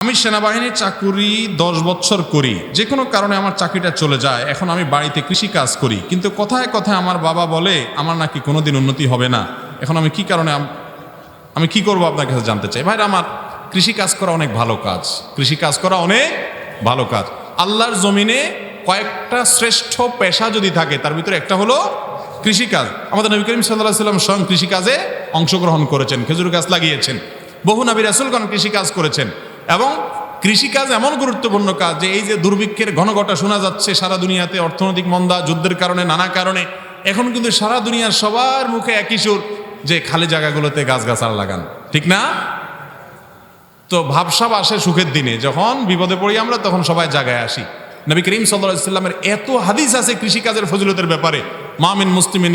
আমি সেনাবাহিনীর চাকুরি 10 বছর করি, যে কোনো কারণে আমার চাকরিটা চলে যায়। এখন আমি বাড়িতে কৃষি কাজ করি, কিন্তু কথায় কথায় আমার বাবা বলে আমার নাকি কোনোদিন উন্নতি হবে না। এখন আমি কি কারণে আমি কি করব আপনার কাছে জানতে চাই। ভাইরা আমার, কৃষি কাজ করা অনেক ভালো কাজ, কৃষি কাজ করা অনেক ভালো কাজ। আল্লাহর জমিনে কয়েকটা শ্রেষ্ঠ পেশা যদি থাকে তার ভিতরে একটা হলো কৃষিকাজ। আমাদের নবী করিম সাল্লাল্লাহু আলাইহি ওয়াসাল্লাম স্বয়ং কৃষিকাজে অংশগ্রহণ করেছেন, খেজুর গাছ লাগিয়েছেন, বহু নবী রাসূলগণ কৃষিকাজ করেছেন। এবং কৃষিকাজ এমন গুরুত্বপূর্ণ কাজ যে এই যে দুর্ভিক্ষের ঘনঘটা শোনা যাচ্ছে সারা দুনিয়াতে, অর্থনৈতিক মন্দা, যুদ্ধের কারণে, নানা কারণে, এখন কিন্তু সারা দুনিয়ার সবার মুখে একই সুর যে খালি জায়গাগুলোতে গাছগাছাড়া লাগান, ঠিক না? তো ভাবসাব আসে সুখের দিনে, যখন বিপদে পড়ি আমরা তখন সবাই জায়গায় আসি। নবী করিম সাল্লাল্লাহু আলাইহি ওয়াসাল্লামের এত হাদিস আছে কৃষিকাজের ফজিলতের ব্যাপারে। মা মিন মুসলিমিন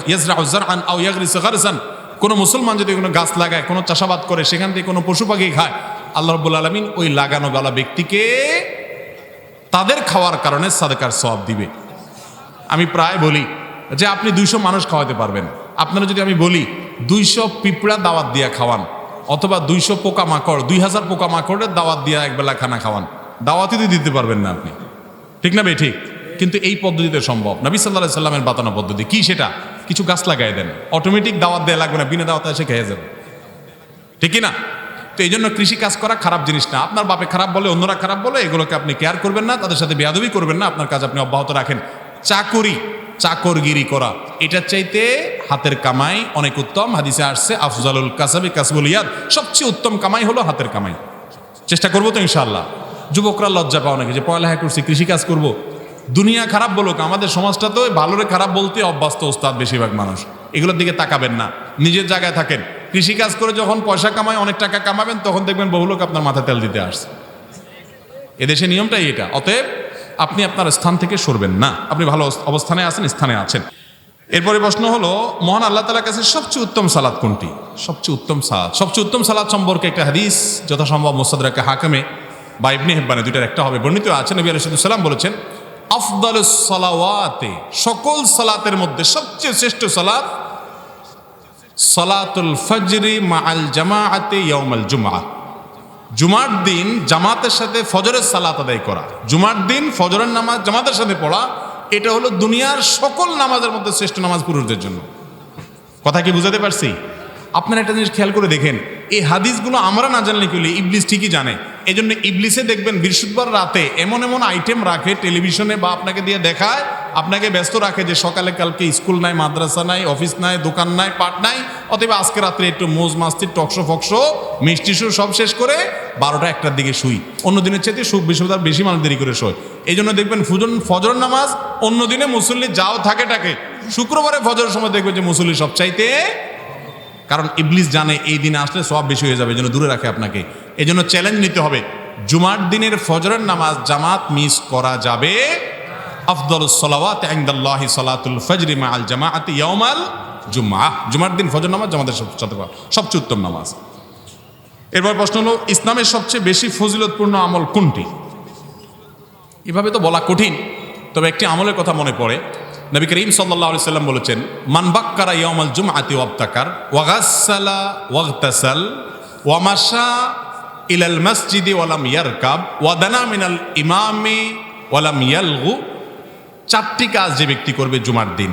ইয়াজরাউ যারআন আও ইয়াগরিসু গারসান, কোনো মুসলমান যদি কোনো গাছ লাগায়, কোনো চাষাবাদ করে, সেখান থেকে কোনো পশু পাখি খায়, আল্লাহ রাব্বুল আলামিন ওই লাগানোওয়ালা ব্যক্তিকে তাদের খাওয়ার কারণে সাদকার সওয়াব দিবে। আমি প্রায় বলি যে আপনি 200 মানুষ খাওয়াতে পারবেন। আপনারা যদি আমি বলি 200 পিঁপড়া দাওয়াত দিয়া খাওয়ান, অথবা 200 পোকামাকড়, 2000 পোকামাকড়ের দাওয়াত দিয়া একবেলা খানা খাওয়ান, দাওয়াতই দিতে পারবেন না আপনি, ঠিক না ভাই? ঠিক। কিন্তু এই পদ্ধতিতে সম্ভব। নবী সাল্লাল্লাহু আলাইহি সাল্লামের বাতানো পদ্ধতি কি? সেটা কিছু গাছ লাগাই দেন, অটোমেটিক দাওয়াত দেয়া লাগবে না, বিনা দাওয়াতে এসে খেয়ে যাবে, ঠিক না? তো এই জন্য কৃষি কাজ করা খারাপ জিনিস না। আপনার বাপে খারাপ বলে, অন্যরা খারাপ বলে, এগুলোকে আপনি কেয়ার করবেন না, তাদের সাথে বেয়াদবি করবেন না, আপনার কাজ আপনি অব্যাহত রাখেন। চাকরগিরি করা, এটার চাইতে হাতের কামাই অনেক উত্তম। হাদিসে আসছে আফজালুল কাসাবি কাসবুল ইয়াদ, সবচেয়ে উত্তম কামাই হলো হাতের কামাই। চেষ্টা করবো তো ইনশাআল্লাহ। যুবকরা লজ্জা পাও নাকি যে পড়ালেখা করছি, কৃষি কাজ করব? দুনিয়া খারাপ বলুক, আমাদের সমাজটা তো ভালোরে খারাপ বলতে অভ্যস্ত ওস্তাদ বেশিরভাগ মানুষ। এগুলোর দিকে তাকাবেন না, নিজের জায়গায় থাকেন। কৃষিকাজ করে যখন পয়সা কামায়, অনেক টাকা কামাবেন, তখন দেখবেন বহু লোক আপনার মাথায় তেল দিতে আসছে। এদেশে নিয়মটাই এটা। অতএব আপনি আপনার স্থান থেকে সরবেন না, আপনি ভালো অবস্থানে আছেন, স্থানে আছেন। এরপরে প্রশ্ন হলো, মহান আল্লাহ তাআলার কাছে সবচেয়ে উত্তম সালাত কোনটি? সবচেয়ে উত্তম সালাত, সবচেয়ে উত্তম সালাত সম্পর্কে একটা হাদিস যথাসম্ভব মুস্তাদরাকে হাকিমে বা ইবনে হিব্বানে, দুইটার একটা হবে, বর্ণিত আছে। নবী আলাইহিস সালাম বলেছেন, আফদালুস সালাওয়াতে, সকল সালাতের মধ্যে সবচেয়ে শ্রেষ্ঠ সালাত সালাতুল ফজরি মাআল জামাআতি ইয়াউমাল জুমআহ, জুমার দিন জামাতের সাথে ফজরের সালাত আদায় করা। জুমার দিন ফজরের নামাজ জামাতের সাথে পড়া, এটা হলো দুনিয়ার সকল নামাজের মধ্যে শ্রেষ্ঠ নামাজ পুরুষদের জন্য। কথা কি বুঝাতে পারছি? আপনারা একটা জিনিস খেয়াল করে দেখেন, এই হাদিসগুলো আমরা না জানলে কি হলে, ইবলিস ঠিকই জানে। এই জন্য ইবলিসে দেখবেন বৃহস্পতিবার রাতে এমন এমন আইটেম রাখে টেলিভিশনে, বা আপনাকে দিয়ে দেখায়, আপনাকে ব্যস্ত রাখে যে সকালে কালকে স্কুল নাই, মাদ্রাসা নাই, অফিস নাই, দোকান নাই, পাট নাই, অথবা আজকে রাত্রে একটু মোজ মাস্তি, টকশো ফকশো, মিষ্টি শো সব শেষ করে 12টা 1টার দিকে শুই। অন্য দিনের চেয়ে বৃহস্পতিবার বেশি মানুষ দেরি করে শোয়। এই জন্য দেখবেন ফজর নামাজ অন্য দিনে মুসল্লি যাও থাকে, শুক্রবারে ফজরের সময় দেখবেন যে মুসল্লি সব চাইতে, কারণ ইবলিস জানে এই দিনে আসলে সওয়াব বেশি হয়ে যাবে, এই জন্য দূরে রাখে আপনাকে। এই জন্য চ্যালেঞ্জ নিতে হবে, জুমার দিনের ফজরের নামাজ জামাত মিস করা যাবে। আফদালুস সালাওয়াতি ইনদাল্লাহি সালাতুল ফজরি মাআল জামাআতি ইয়াউমাল জুমআহ, জুমার দিন ফজর নামাজ জামাতের সাথে পড়া সবচেয়ে উত্তম নামাজ। এরপর প্রশ্ন হলো, ইসলামের সবচেয়ে বেশি ফজিলতপূর্ণ আমল কোনটি? এভাবে তো বলা কঠিন, তবে একটি আমলের কথা মনে পড়ে। নবী করিম সাল্লাল্লাহু আলাইহি সাল্লাম বলেছেন, মান বাক্কারা ইয়াউমাল জুমআতি ওয়াবতাকার ওয়া গাসসালা ওয়াগতাসাল ওয়া মাশা ইলাল মসজিদি ওয়া লাম ইয়ারকাব ওয়া দানা মিনাল ইমামি ওয়া লাম ইয়ালগু। 4টি কাজ যে ব্যক্তি করবে জুমার দিন,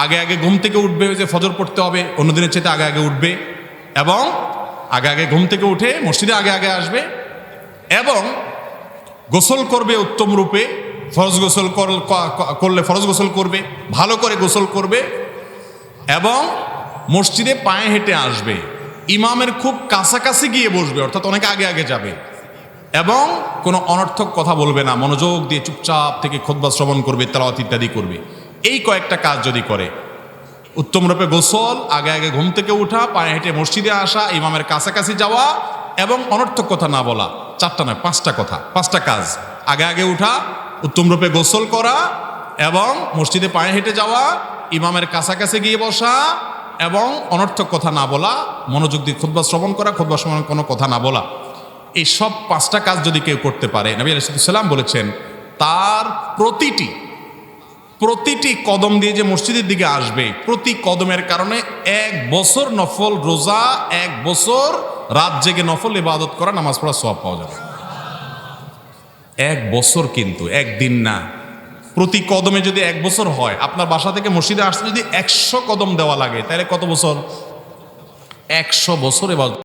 আগে আগে ঘুম থেকে উঠবে, যে ফজর পড়তে হবে, অন্য দিনের চেয়ে আগে আগে উঠবে, এবং আগে আগে ঘুম থেকে উঠে মসজিদে আগে আগে আসবে, এবং গোসল করবে উত্তম রূপে, ফরজ গোসল করলে ফরজ গোসল করবে, ভালো করে গোসল করবে, এবং মসজিদে পায়ে হেঁটে আসবে, ইমামের খুব কাছাকাছি গিয়ে বসবে, অর্থাৎ অনেক আগে আগে যাবে, এবং কোনো অনর্থক কথা বলবে না, মনোযোগ দিয়ে চুপচাপ থেকে খুতবা শ্রবণ করবে, তেলাওয়াত ইত্যাদি করবে। এই কয়েকটা কাজ যদি করে, উত্তম রূপে গোসল, আগে আগে ঘুম থেকে ওঠা, পায়ে হেঁটে মসজিদে আসা, ইমামের কাছাকাছি যাওয়া, এবং অনর্থক কথা না বলা, 4টা নয় 5টা কথা, 5টা কাজ, আগে আগে উঠা, উত্তম রূপে গোসল করা, এবং মসজিদে পায়ে হেঁটে যাওয়া, ইমামের কাছাকাছি গিয়ে বসা, এবং অনর্থক কথা না বলা, মনোযোগ দিয়ে খুতবা শ্রবণ করা, খুতবা শ্রবণ কোনো কথা না বলা। এই সব 5টা কাজ যদি কেউ করতে পারে, নবী আলাইহিস সালাম বলেছেন, তার প্রতিটি কদম দিয়ে যে মসজিদের দিকে আসবে, প্রতি কদমের কারণে 1 বছর নফল রোজা, 1 বছর রাত জেগে নফল ইবাদত করা, নামাজ পড়া সওয়াব পাওয়া যাবে। 1 বছর, কিন্তু একদিন না। প্রতি কদমে যদি 1 বছর হয়, আপনার বাসা থেকে মসজিদে আসতে যদি 100 কদম দেওয়া লাগে, তাহলে কত বছর? 100 বছর ইবাদত